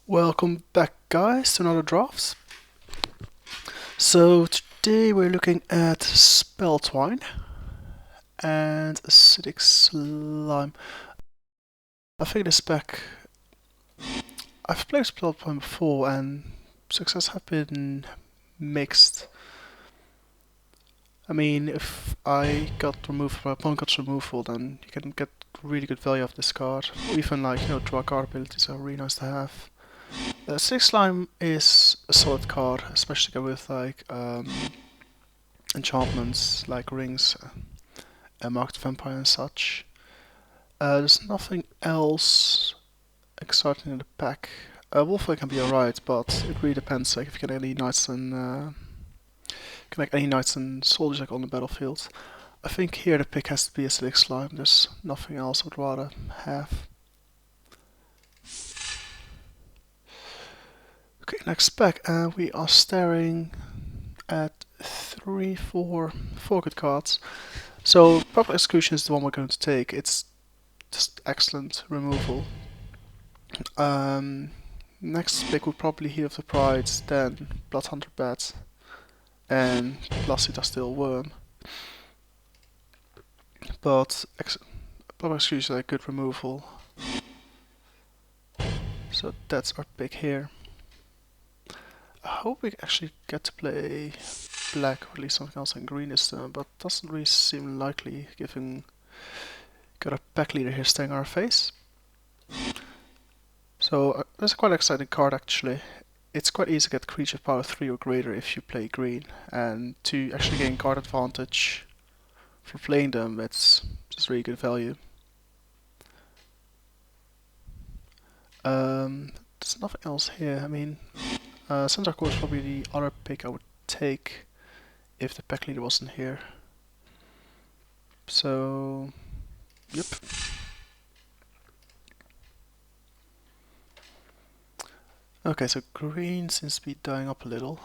Welcome back, guys, to another drafts. So today we're looking at Spell Twine and Acidic Slime. I think this spec I've played Spell Twine before and success have been mixed. I mean, if I got removed, my opponent got removal, then you can get really good value of this card. Or even like draw card abilities are really nice to have. Six Slime is a solid card, especially with like enchantments like rings, marked vampire and such. There's nothing else exciting in the pack. Wolfway can be alright, but it really depends. Like if you get any knights and can make any knights and soldiers like on the battlefield. I think here the pick has to be Acidic Slime. There's nothing else I'd rather have. Okay, next spec, we are staring at four good cards. So Purple Execution is the one we're going to take. It's just excellent removal. Next pick would probably Heat of the Pride, then Bloodhunter Bat, and Blasted Still Worm. But Purple Execution is a good removal. So that's our pick here. I hope we actually get to play black or at least something else in green this turn, but doesn't really seem likely given got a pack leader here staying our face. So that's a quite exciting card actually. It's quite easy to get creature power 3 or greater if you play green, and to actually gain card advantage for playing them, it's just really good value. There's nothing else here. I mean, Centaur Core is probably the other pick I would take if the pack leader wasn't here. So, yep. Okay, so green seems to be dying up a little.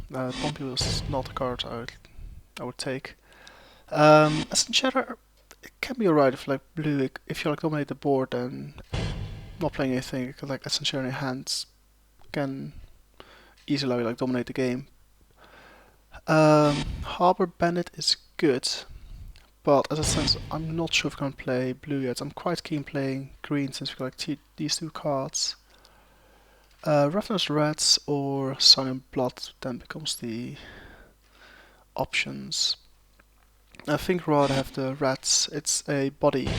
Bumpy was not a card I would take. As Enchanter, it can be alright if like blue, if you like dominate the board and not playing anything, because like Enchanter in your hands can easily like dominate the game. Harbor Bandit is good, but as it stands, I'm not sure if I'm gonna play blue yet. I'm quite keen playing green since we got like these two cards. Ravenous Rats or Silent Blood then becomes the options. I think rather have the Rats. It's a body,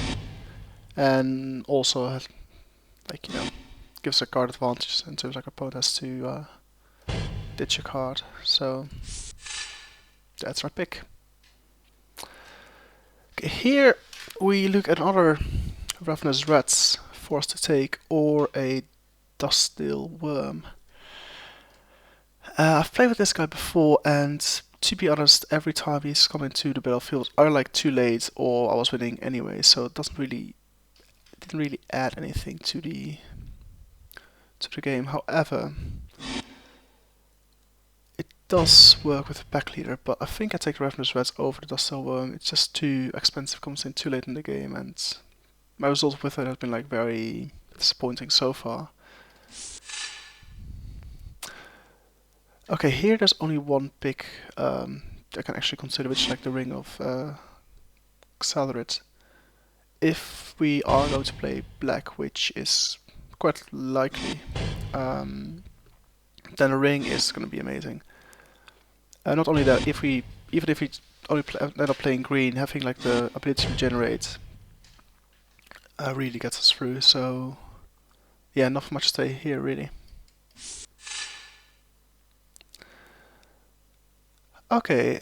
and also like gives a card advantage in terms like opponent has to ditch a card. So that's our pick. Okay, here we look at another Ravenous Rats for us to take, or a Dustdale Worm. I've played with this guy before, and to be honest, every time he's come into the battlefield, either like too late or I was winning anyway, so it didn't really add anything to the game. However, it does work with the pack leader, but I think I take the Ravenous Rats over the Dustdale Worm. It's just too expensive, comes in too late in the game, and my result with it has been like very disappointing so far. Okay, here there's only one pick I can actually consider, which is like the Ring of Xalrid. If we are going to play black, which is quite likely, then the ring is going to be amazing. Not only that, even if we only end up playing green, having like the ability to regenerate really gets us through. So yeah, not much to say here really. Okay,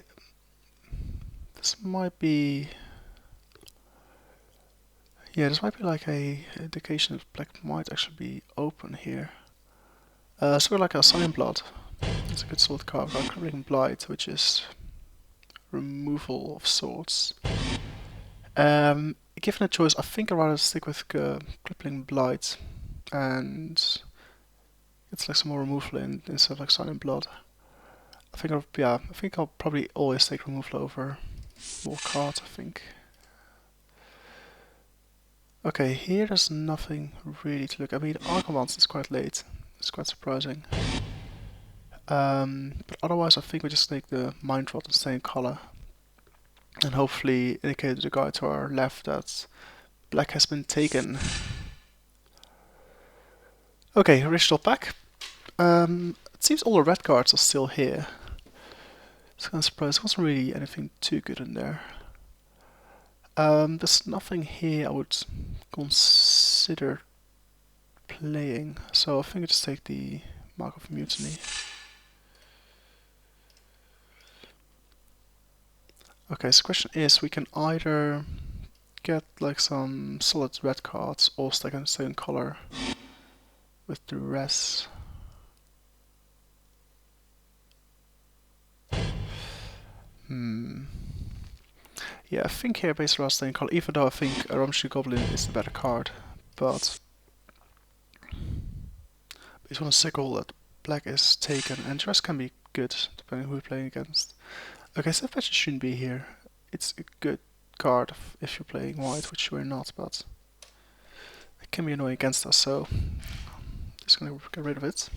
this might be. Yeah, this might be like a indication that black might actually be open here. So we're like a Silent Blood. It's a good sword card. We've got Crippling Blight, which is removal of swords. Given a choice, I think I'd rather stick with Crippling Blight, and it's like some more removal instead of like Silent Blood. I think I'll probably always take removal over more cards. I think. Okay, here there's nothing really to look. I mean, Archon is quite late, It's quite surprising. But otherwise I think we just take the Mind Rod and stay in color. And hopefully indicate to the guy to our left that black has been taken. Okay, original pack. It seems all the red cards are still here. It's kind of surprised. There wasn't really anything too good in there. There's nothing here I would consider playing, so I think I just take the Mark of Mutiny. Okay, so the question is, we can either get like some solid red cards or stay in color with the rest. Yeah, I think here based around staying color, even though I think a Ramsey Goblin is the better card, but it's on a sickle that black is taken, and the rest can be good depending who you're playing against. Okay, so patch shouldn't be here. It's a good card if you're playing white, which we're not, but it can be annoying against us, so just gonna get rid of it.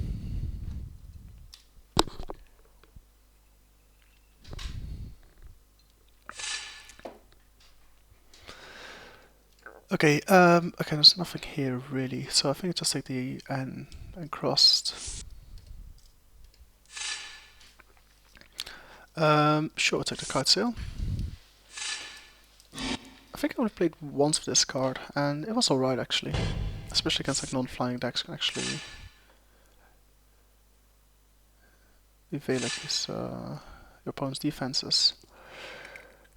Okay, okay, there's nothing here really, so I think I just take the N and crossed. Sure, I'll take the card sale. I think I only played once with this card, and it was alright actually. Especially against like non-flying decks, can actually evade like his your opponent's defenses.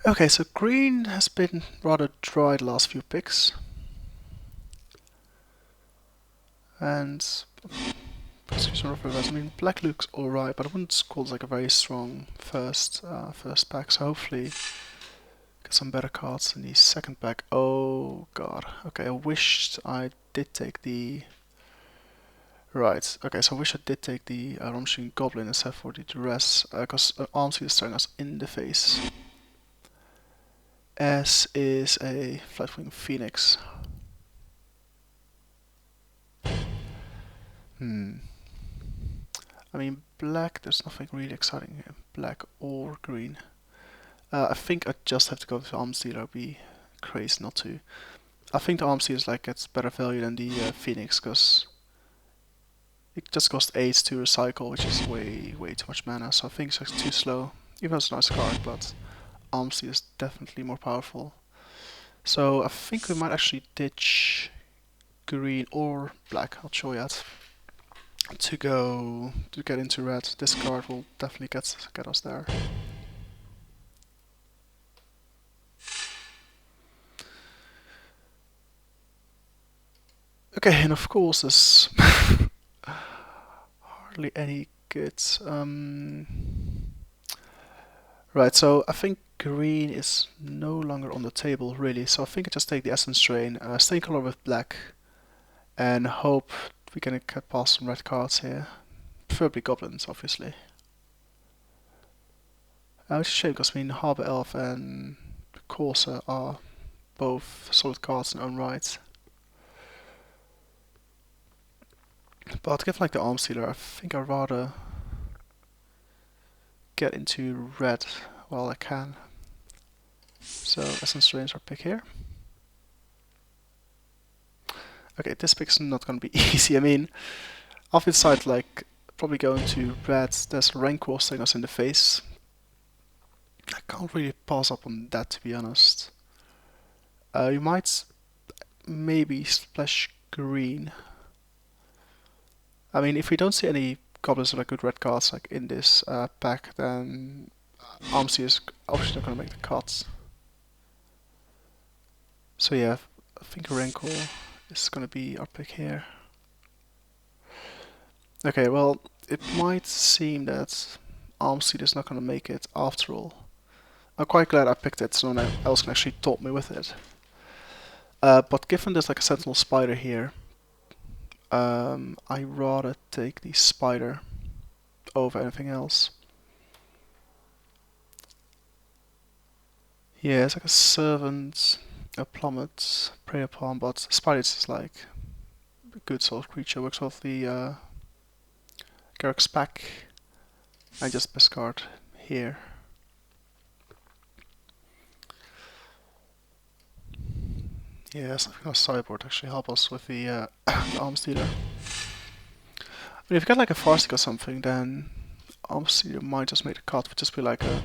Okay, so green has been rather dry the last few picks. And I mean, black looks alright, but I wouldn't call it like a very strong first pack. So hopefully get some better cards in the second pack. Oh god. Okay, I wished I did take the. Right. Okay, so I wish I did take the Ramshin Goblin instead for the duress, because Armseed is staring us in the face. As is a Flatwing Phoenix. I mean, black, there's nothing really exciting here. Black or green. I think I just have to go to Arms Dealer. I'd be crazy not to. I think the Arms Dealer like gets better value than the Phoenix, because it just costs 8 to recycle, which is way too much mana. So I think it's just too slow. Even though it's a nice card, but Arms Dealer is definitely more powerful. So I think we might actually ditch green or black. I'll show you that. To get into red. This card will definitely get us there. Okay, and of course there's hardly any good. Right, so I think green is no longer on the table really. So I think I just take the Essence Drain, stay in color with black, and hope we can get past some red cards here. Preferably goblins, obviously. Which is a shame because I mean Harbor Elf and Corsair are both solid cards in their own right. But given like the Arms Dealer, I think I'd rather get into red while I can. So Essence Drain's our pick here. Okay, this pick's not gonna be easy. I mean, off its side, like probably going to red. There's Rancor staring us in the face. I can't really pass up on that, to be honest. You might maybe splash green. I mean, if we don't see any goblins that are good red cards like in this pack, then Armsy is obviously not going to make the cuts. So yeah, I think Rancor is going to be our pick here. Okay, well, it might seem that Armseed is not going to make it after all. I'm quite glad I picked it, so no one else can actually taunt me with it. But given there's like a Sentinel Spider here, I rather take the Spider over anything else. Yeah, it's like a Servant, a Plummet, Prey upon, but Spider is like a good sort of creature, works off the Garrick's back. I just discard here. Yeah, something on sideboard actually help us with the arms dealer. But if you got like a Farsight or something, then arms dealer might just make the cut, would just be like a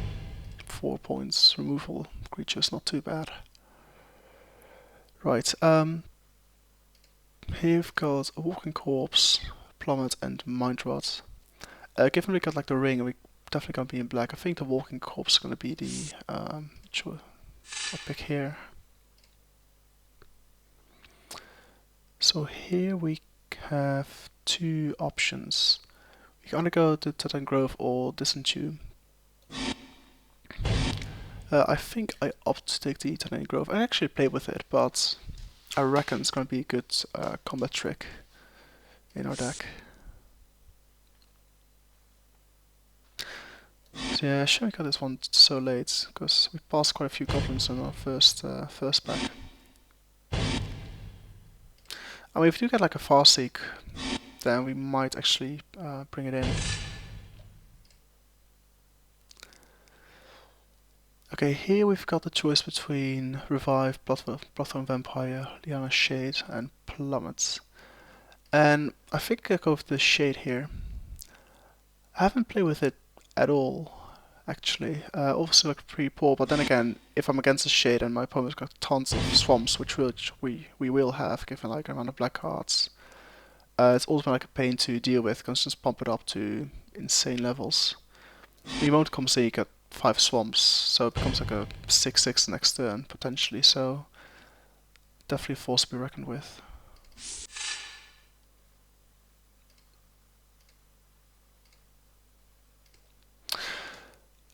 4 points removal creature, it's not too bad. Right, here we've got a Walking Corpse, Plummet, and Mind Rot. Given we got like the ring, and we definitely gonna be in black, I think the Walking Corpse is gonna be the I'll pick here. So here we have two options. We can either go to Titan Grove or Disenchant. I think I opt to take the Titan Grove. I actually play with it, but I reckon it's going to be a good combat trick in our deck. So yeah, I shouldn't got this one so late, because we passed quite a few goblins in our first pack. I mean, if you do get like a Farseek, then we might actually bring it in. Okay, here we've got the choice between Revive, Bloodthorn Vampire, Liana Shade, and Plummet. And I think I'll go with the Shade here. I haven't played with it at all, actually. Obviously like pretty poor, but then again, if I'm against the Shade and my opponent's got tons of swamps, which we will have, given like a amount of black cards, it's always been like a pain to deal with, because just pump it up to insane levels. The moment comes in, you get 5 swamps, so it becomes like a 6/6 next turn, potentially, so definitely a force to be reckoned with.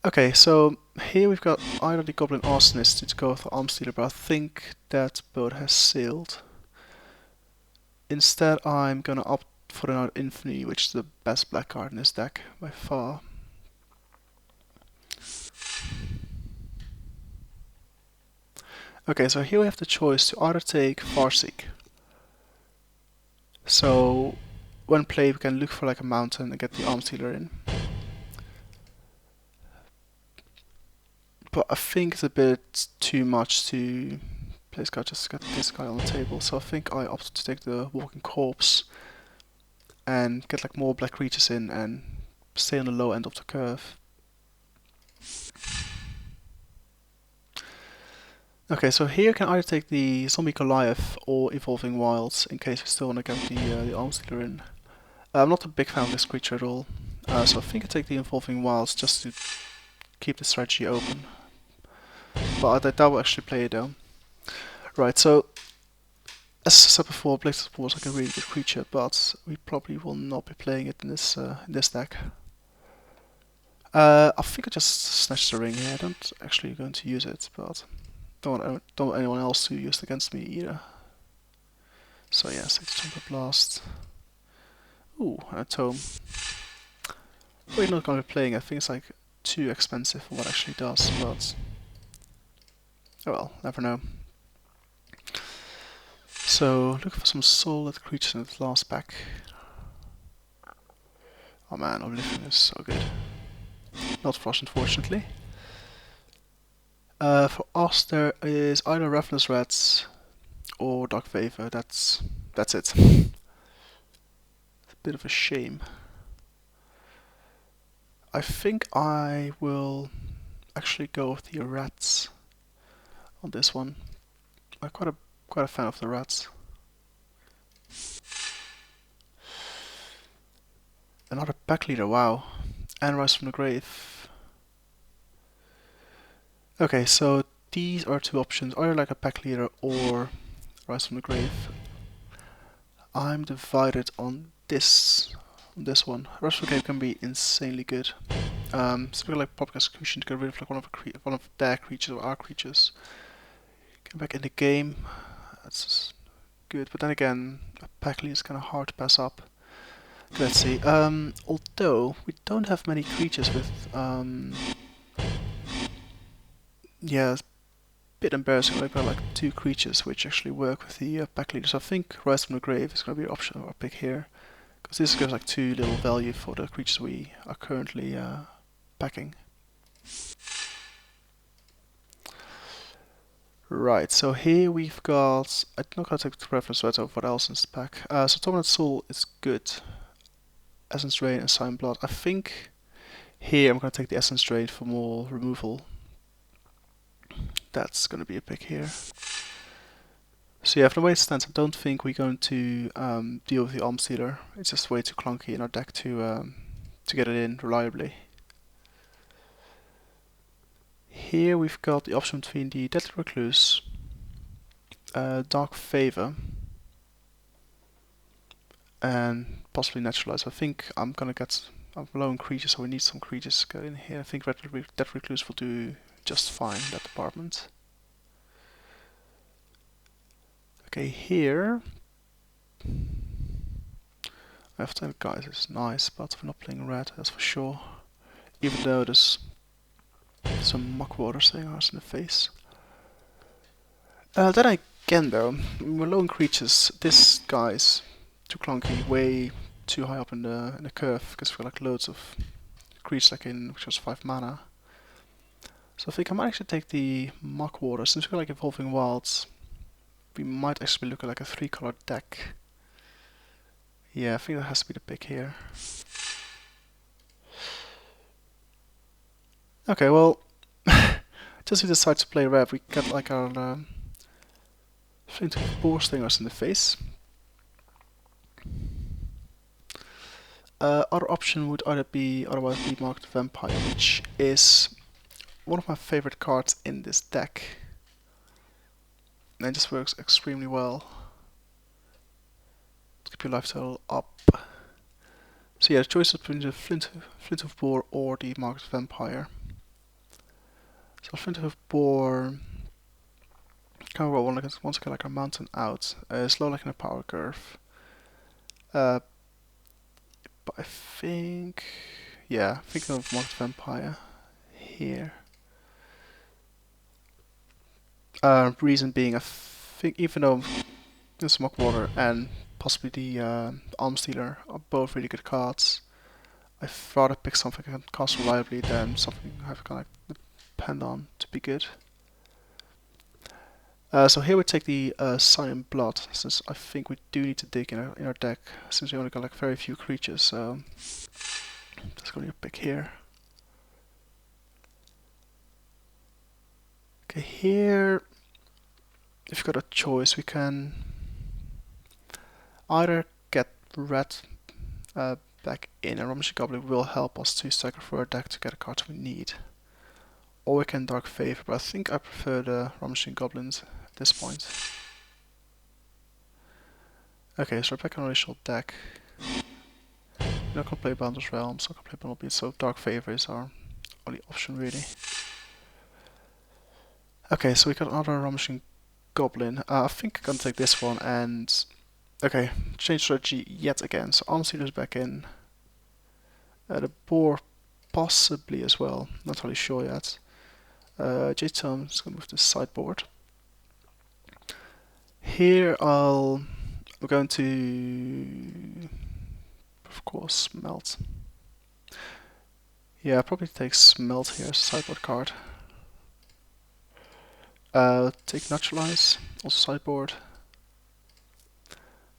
Okay, so here we've got either the Goblin Arsonist to go with the Arms Dealer, but I think that boat has sailed. Instead, I'm gonna opt for the Knight Infamy, which is the best black card in this deck by far. Okay, so here we have the choice to either take Farseek. So when played, we can look for like a mountain and get the Arms Dealer in. But I think it's a bit too much to play this guy, just get this guy on the table. So I think I opt to take the Walking Corpse and get like more black creatures in and stay on the low end of the curve. Okay, so here you can either take the Zombie Goliath or Evolving Wilds in case you still want to get the Arms Dealer in. I'm not a big fan of this creature at all, so I think I take the Evolving Wilds just to keep the strategy open. But I doubt we'll actually play it though. Right, so as I said before, Blaze of War is like a really good creature, but we probably will not be playing it in this deck. I think I just snatched the ring here. I don't actually going to use it, but don't want anyone else to use it against me either. So yeah, 6 Temper Blast. Ooh, and a Tome. We're not going to be playing. I think it's like too expensive for what it actually does, but oh well, never know. So looking for some solid creatures in the last pack. Oh man, Oblivion is so good. Not for us, unfortunately. For us, there is either Ravenous Rats or Dark Favor. That's it. It's a bit of a shame. I think I will actually go with the rats on this one. I'm quite a fan of the rats. Another pack leader, wow. And Rise from the Grave. Okay, so these are two options, either like a pack leader or Rise from the Grave. I'm divided on this one. Rise from the Grave can be insanely good. Something like Public Execution to get rid of like one of their creatures or our creatures. Get back in the game. That's good, but then again, a pack leader is kind of hard to pass up. Let's see. Although we don't have many creatures with, yeah, it's a bit embarrassing. We've got like 2 creatures which actually work with the pack leader. So I think Rise from the Grave is going to be an option or pick here. because this gives like too little value for the creatures we are currently packing. Right, so here we've got... I'm not going to take the reference sweat of what else in this pack. So Dominant Soul is good. Essence Drain and Silent Blood. I think here I'm going to take the Essence Drain for more removal. That's going to be a pick here. So yeah, from the way it stands, I don't think we're going to deal with the Arm Stealer. It's just way too clunky in our deck to get it in reliably. Here we've got the option between the Deadly Recluse, Dark Favor, and possibly Naturalize. I think I'm low on creatures, so we need some creatures to go in here. I think Deadly Recluse will do just fine in that department. Okay, here I have to tell guys it's nice, but we're not playing red, that's for sure. Even though there's some muck water saying us in the face. Then again though, we're low on creatures. This guy's too clunky, way too high up in the curve, because we've got like loads of creatures like in which was 5 mana. So I think I might actually take the muck water. Since we've got like Evolving Wilds, we might actually look at like a 3-color deck. Yeah, I think that has to be the pick here. Okay, well, just we decide to play red, we get like our Flint of Boar Stingers in the face. Other option would either be otherwise be Marked Vampire, which is one of my favorite cards in this deck. And it just works extremely well. Keep your life total up. So yeah, the choice is between the Flint of Boar or the Marked Vampire. So Flint of Boar can roll once again like a mountain out. Slow like in a power curve. But I think... yeah, thinking of Marked Vampire here. Reason being, I think even though the Smoke Water and possibly the Arm Stealer are both really good cards, I'd rather pick something I can cast reliably than something I have to kind of depend on to be good. So here we take the Silent Blood, since I think we do need to dig in our deck, since we only got like very few creatures, so that's going to be a pick here. Okay, here, if you've got a choice, we can either get red back in, and Rummaging Goblin will help us to cycle through our deck to get a card we need. Or we can Dark Favor, but I think I prefer the Rummaging Goblins at this point. Okay, so we're back on our initial deck. We're not gonna play Boundless Realms, not gonna play Bundle Beats, so Dark Favor is our only option really. Okay, so we got another Rummaging Goblin. I think I'm gonna take this one and... okay, change strategy yet again. So Arm Stealer's back in. The Boar possibly as well, not really sure yet. J-Tom is gonna move to the sideboard. Here I'm going to, of course, Smelt. Yeah, I'll probably take Smelt here as a sideboard card. Take Naturalize, also sideboard.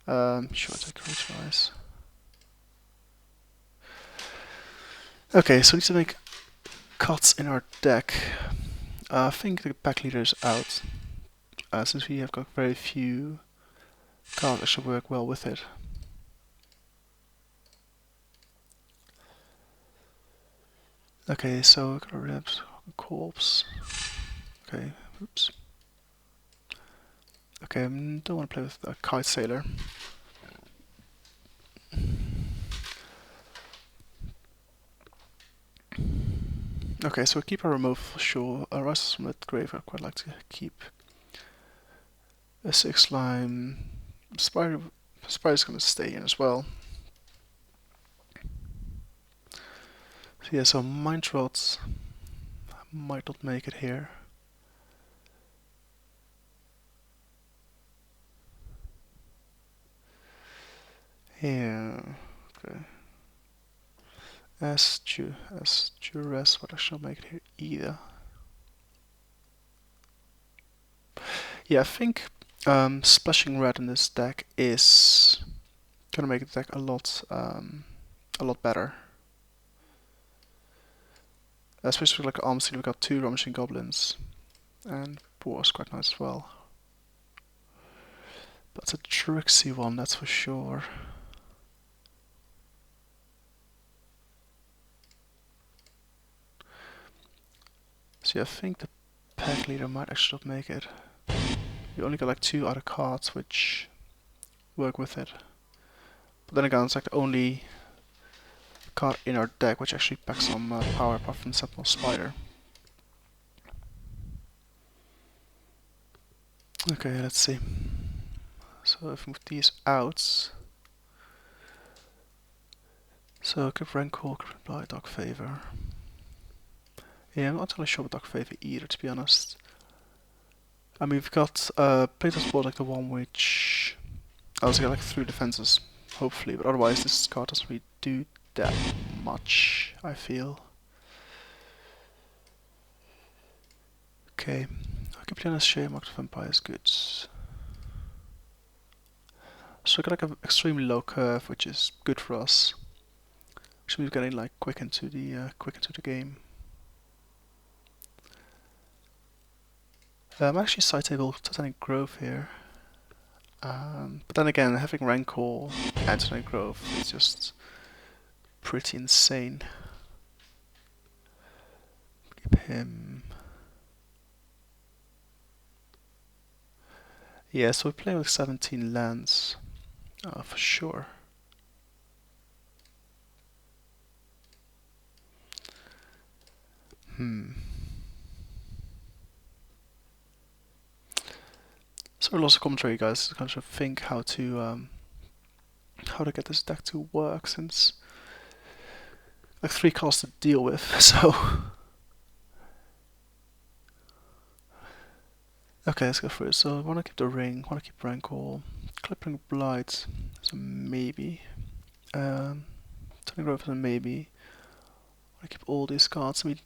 Sure, take Neutralize. Okay, so we need to make cuts in our deck. I think the pack leader is out, since we have got very few cards that should work well with it. Okay, so got a ribs, corpse. Okay, oops. Okay, I don't want to play with a Kite Sailor. Okay, so we keep our remove for sure. Rises from the grave, I'd quite like to keep. A 6 line. Spider's gonna stay in as well. So yeah, so Mind Trots might not make it here. Yeah. Okay. As duress, but I shall make it here either. Yeah, I think splashing red in this deck is gonna make the deck a lot better. Especially like arm steel, we got 2 rummaging goblins, and boar is quite nice as well. But it's a tricksy one, that's for sure. See, I think the pack leader might actually not make it. You only got like 2 other cards which work with it. But then again, it's like the only card in our deck which actually packs some power apart from Sentinel Spider. Okay, let's see. So if we move these out. So Crypt Rancor, Crypt Blight, Dark Favor. Yeah, I'm not entirely sure about Dark Favor either, to be honest. I mean, we've got Plato's board like the one which I also got like 3 defenses, hopefully, but otherwise this card doesn't really do that much, I feel. Okay, Archiplianus Share Marked Vampire is good. So we got like an extremely low curve, which is good for us. Which means we're getting like quick into the game. I'm actually side table Titanic Grove here. But then again, having Rancor and Titanic Grove is just pretty insane. Keep him. Yeah, so we're playing with 17 lands. For sure. So lots of commentary, guys, to kind of think how to get this deck to work, since like 3 cards to deal with. So okay, let's go through it. So I want to keep the ring, want to keep Rancor, Clipping Blight is a maybe, Turning Grove is a maybe. Want to keep all these cards. I mean,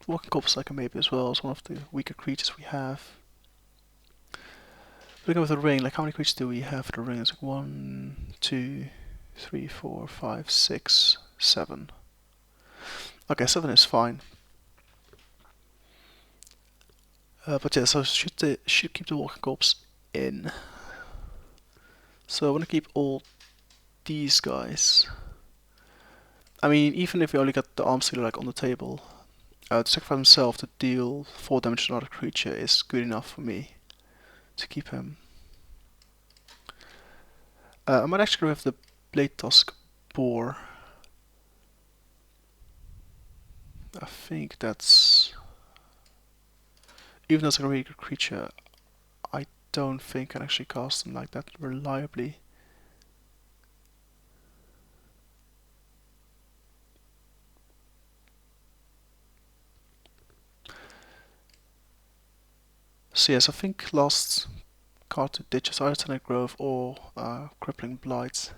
Walking Corpse is like a maybe as well. It's one of the weaker creatures we have. Looking with the ring, like how many creatures do we have for the ring? It's like 1, 2, 3, 4, 5, 6, 7. Okay, 7 is fine. But yeah, so should keep the Walking Corpse in. So I want to keep all these guys. I mean, even if we only got the arm sealer like on the table, to sacrifice himself to deal 4 damage to another creature is good enough for me to keep him. I might actually go with the Blade Tusk Boar. I think that's... Even though it's like a really good creature, I don't think I can actually cast them like that reliably. So yes, I think last card to ditch is either Titanic Grove or Crippling Blight.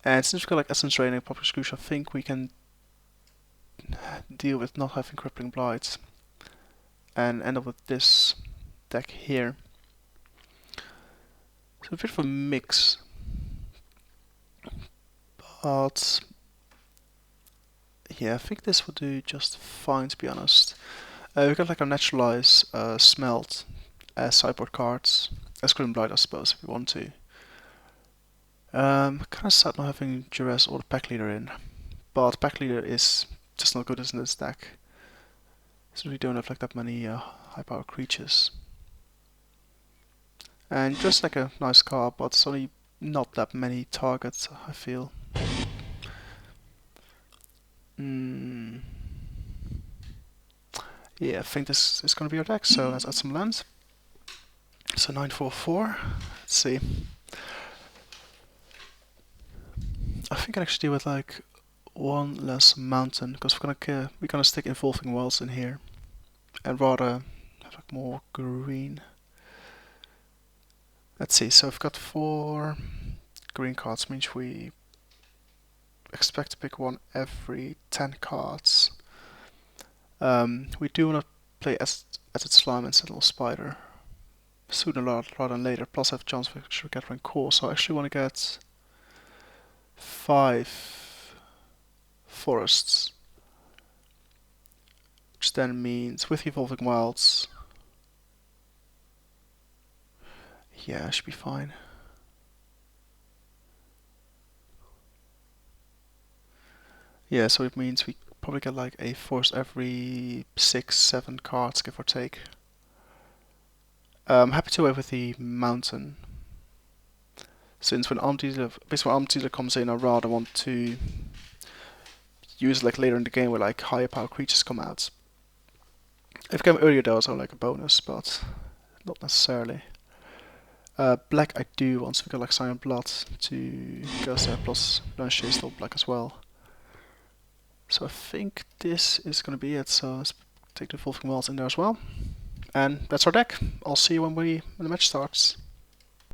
And since we've got like Essence Drain and Public Scrooge, I think we can deal with not having Crippling Blight and end up with this deck here. So a bit of a mix, but yeah, I think this will do just fine, to be honest. We've got like a Naturalize, Smelt as sideboard cards, as Crippling Blight I suppose if we want to. Kind of sad not having Duress or the Pack Leader in, but Pack Leader is just not good in this deck, since we don't have like that many high power creatures. And just like a nice card, but it's only not that many targets, I feel. Yeah, I think this is going to be our deck, so let's add some lands. So 944, let's see. I think I can actually do with like 1 less mountain, because we're gonna stick Involving Wilds in here, and rather have like more green. Let's see, so I've got 4 green cards, means we expect to pick one every 10 cards. We do want to play Acid Slime and Sentinel Spider sooner rather than later, plus I have a chance of actually gathering core, so I actually want to get 5 forests, which then means with Evolving Wilds, yeah, I should be fine. Yeah, so it means we probably get like a forest every 6-7 cards, give or take. I'm happy to wait with the mountain, since when Arm Dealer comes in, I rather want to use it like later in the game where like higher power creatures come out. If it came earlier though, it's only like a bonus, but not necessarily. Black I do want, so we got like Cyan Blood to go there, plus Lunch Chase still black as well. So I think this is gonna be it, so let's take the Evolving Wilds in there as well. And that's our deck. I'll see you when the match starts.